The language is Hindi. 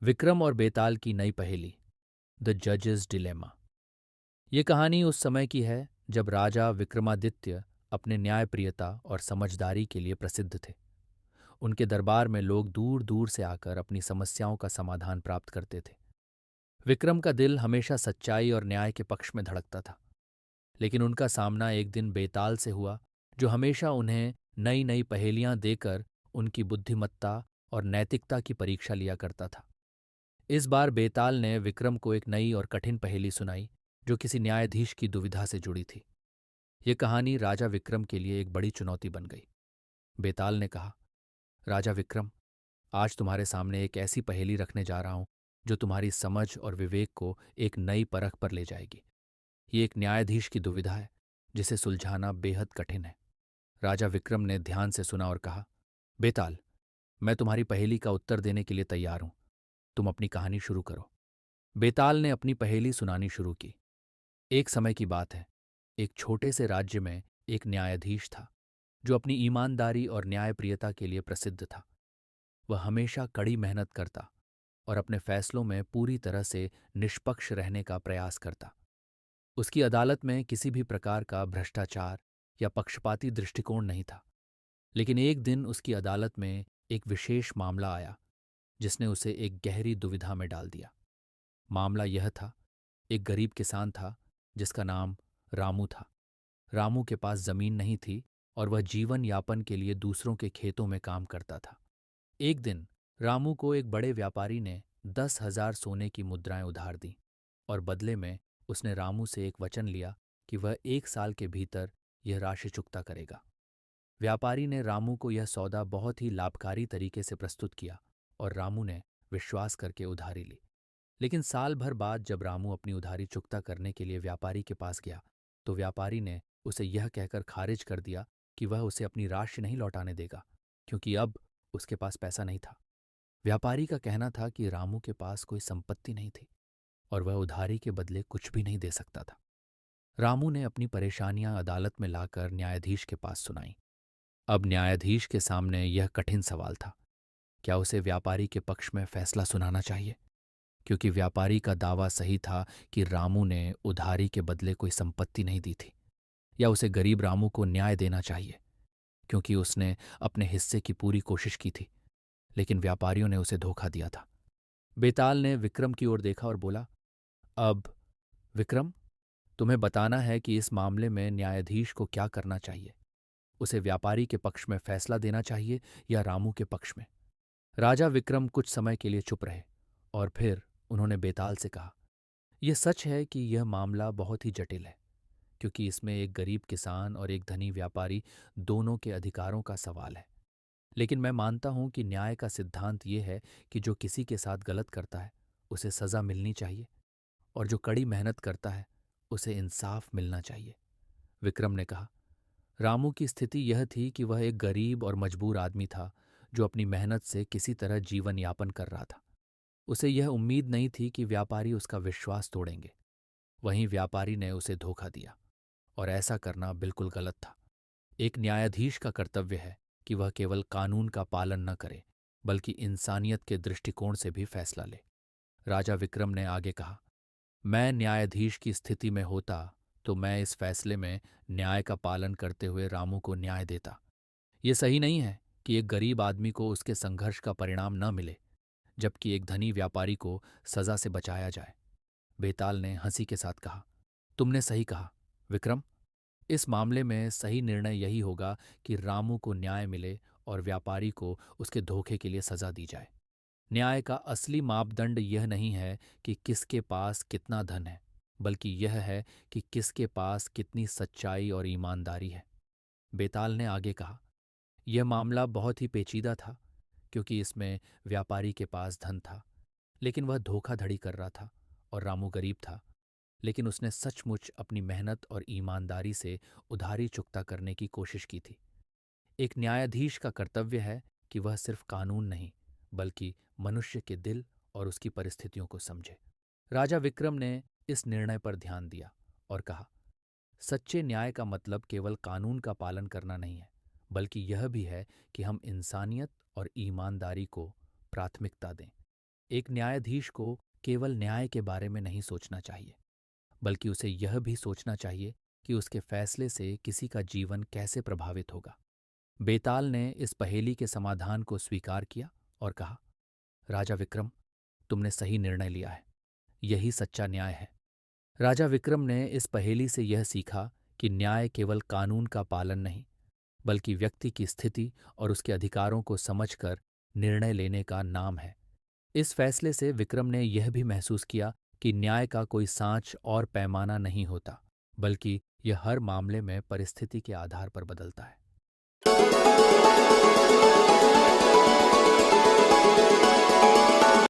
विक्रम और बेताल की नई पहेली, द जजेस डिलेमा। ये कहानी उस समय की है जब राजा विक्रमादित्य अपने न्यायप्रियता और समझदारी के लिए प्रसिद्ध थे। उनके दरबार में लोग दूर दूर से आकर अपनी समस्याओं का समाधान प्राप्त करते थे। विक्रम का दिल हमेशा सच्चाई और न्याय के पक्ष में धड़कता था, लेकिन उनका सामना एक दिन बेताल से हुआ, जो हमेशा उन्हें नई नई पहेलियां देकर उनकी बुद्धिमत्ता और नैतिकता की परीक्षा लिया करता था। इस बार बेताल ने विक्रम को एक नई और कठिन पहेली सुनाई, जो किसी न्यायाधीश की दुविधा से जुड़ी थी। ये कहानी राजा विक्रम के लिए एक बड़ी चुनौती बन गई। बेताल ने कहा, राजा विक्रम, आज तुम्हारे सामने एक ऐसी पहेली रखने जा रहा हूं जो तुम्हारी समझ और विवेक को एक नई परख पर ले जाएगी। ये एक न्यायाधीश की दुविधा है जिसे सुलझाना बेहद कठिन है। राजा विक्रम ने ध्यान से सुना और कहा, बेताल, मैं तुम्हारी पहेली का उत्तर देने के लिए तैयार हूं। तुम अपनी कहानी शुरू करो। बेताल ने अपनी पहेली सुनानी शुरू की। एक समय की बात है। एक छोटे से राज्य में एक न्यायाधीश था जो अपनी ईमानदारी और न्यायप्रियता के लिए प्रसिद्ध था। वह हमेशा कड़ी मेहनत करता और अपने फैसलों में पूरी तरह से निष्पक्ष रहने का प्रयास करता। उसकी अदालत में किसी भी प्रकार का भ्रष्टाचार या पक्षपाती दृष्टिकोण नहीं था। लेकिन एक दिन उसकी अदालत में एक विशेष मामला आया जिसने उसे एक गहरी दुविधा में डाल दिया। मामला यह था, एक गरीब किसान था जिसका नाम रामू था। रामू के पास जमीन नहीं थी और वह जीवन यापन के लिए दूसरों के खेतों में काम करता था। एक दिन रामू को एक बड़े व्यापारी ने 10,000 सोने की मुद्राएं उधार दी और बदले में उसने रामू से एक वचन लिया कि वह 1 साल के भीतर यह राशि चुकता करेगा। व्यापारी ने रामू को यह सौदा बहुत ही लाभकारी तरीके से प्रस्तुत किया और रामू ने विश्वास करके उधारी ली। लेकिन साल भर बाद जब रामू अपनी उधारी चुकता करने के लिए व्यापारी के पास गया, तो व्यापारी ने उसे यह कहकर खारिज कर दिया कि वह उसे अपनी राशि नहीं लौटाने देगा, क्योंकि अब उसके पास पैसा नहीं था। व्यापारी का कहना था कि रामू के पास कोई संपत्ति नहीं थी और वह उधारी के बदले कुछ भी नहीं दे सकता था। रामू ने अपनी परेशानियां अदालत में लाकर न्यायाधीश के पास सुनाई। अब न्यायाधीश के सामने यह कठिन सवाल था, क्या उसे व्यापारी के पक्ष में फैसला सुनाना चाहिए? क्योंकि व्यापारी का दावा सही था कि रामू ने उधारी के बदले कोई संपत्ति नहीं दी थी, या उसे गरीब रामू को न्याय देना चाहिए क्योंकि उसने अपने हिस्से की पूरी कोशिश की थी, लेकिन व्यापारियों ने उसे धोखा दिया था। बेताल ने विक्रम की ओर देखा और बोला, अब विक्रम, तुम्हें बताना है कि इस मामले में न्यायाधीश को क्या करना चाहिए। उसे व्यापारी के पक्ष में फैसला देना चाहिए या रामू के पक्ष में? राजा विक्रम कुछ समय के लिए चुप रहे और फिर उन्होंने बेताल से कहा, यह सच है कि यह मामला बहुत ही जटिल है, क्योंकि इसमें एक गरीब किसान और एक धनी व्यापारी दोनों के अधिकारों का सवाल है। लेकिन मैं मानता हूं कि न्याय का सिद्धांत यह है कि जो किसी के साथ गलत करता है उसे सजा मिलनी चाहिए, और जो कड़ी मेहनत करता है उसे इंसाफ मिलना चाहिए। विक्रम ने कहा, रामू की स्थिति यह थी कि वह एक गरीब और मजबूर आदमी था जो अपनी मेहनत से किसी तरह जीवन यापन कर रहा था। उसे यह उम्मीद नहीं थी कि व्यापारी उसका विश्वास तोड़ेंगे। वहीं व्यापारी ने उसे धोखा दिया, और ऐसा करना बिल्कुल गलत था। एक न्यायाधीश का कर्तव्य है कि वह केवल कानून का पालन न करे, बल्कि इंसानियत के दृष्टिकोण से भी फैसला ले। राजा विक्रम ने आगे कहा, मैं न्यायाधीश की स्थिति में होता तो मैं इस फैसले में न्याय का पालन करते हुए रामू को न्याय देता। ये सही नहीं है कि एक गरीब आदमी को उसके संघर्ष का परिणाम न मिले, जबकि एक धनी व्यापारी को सजा से बचाया जाए। बेताल ने हंसी के साथ कहा, तुमने सही कहा विक्रम। इस मामले में सही निर्णय यही होगा कि रामू को न्याय मिले और व्यापारी को उसके धोखे के लिए सजा दी जाए। न्याय का असली मापदंड यह नहीं है कि किसके पास कितना धन है, बल्कि यह है कि किसके पास कितनी सच्चाई और ईमानदारी है। बेताल ने आगे कहा, यह मामला बहुत ही पेचीदा था, क्योंकि इसमें व्यापारी के पास धन था, लेकिन वह धोखाधड़ी कर रहा था, और रामू गरीब था, लेकिन उसने सचमुच अपनी मेहनत और ईमानदारी से उधारी चुकता करने की कोशिश की थी। एक न्यायाधीश का कर्तव्य है कि वह सिर्फ कानून नहीं, बल्कि मनुष्य के दिल और उसकी परिस्थितियों को समझे। राजा विक्रम ने इस निर्णय पर ध्यान दिया और कहा, सच्चे न्याय का मतलब केवल कानून का पालन करना नहीं है, बल्कि यह भी है कि हम इंसानियत और ईमानदारी को प्राथमिकता दें। एक न्यायाधीश को केवल न्याय के बारे में नहीं सोचना चाहिए, बल्कि उसे यह भी सोचना चाहिए कि उसके फैसले से किसी का जीवन कैसे प्रभावित होगा। बेताल ने इस पहेली के समाधान को स्वीकार किया और कहा, राजा विक्रम, तुमने सही निर्णय लिया है। यही सच्चा न्याय है। राजा विक्रम ने इस पहेली से यह सीखा कि न्याय केवल कानून का पालन नहीं, बल्कि व्यक्ति की स्थिति और उसके अधिकारों को समझकर निर्णय लेने का नाम है। इस फैसले से विक्रम ने यह भी महसूस किया कि न्याय का कोई सांच और पैमाना नहीं होता, बल्कि यह हर मामले में परिस्थिति के आधार पर बदलता है।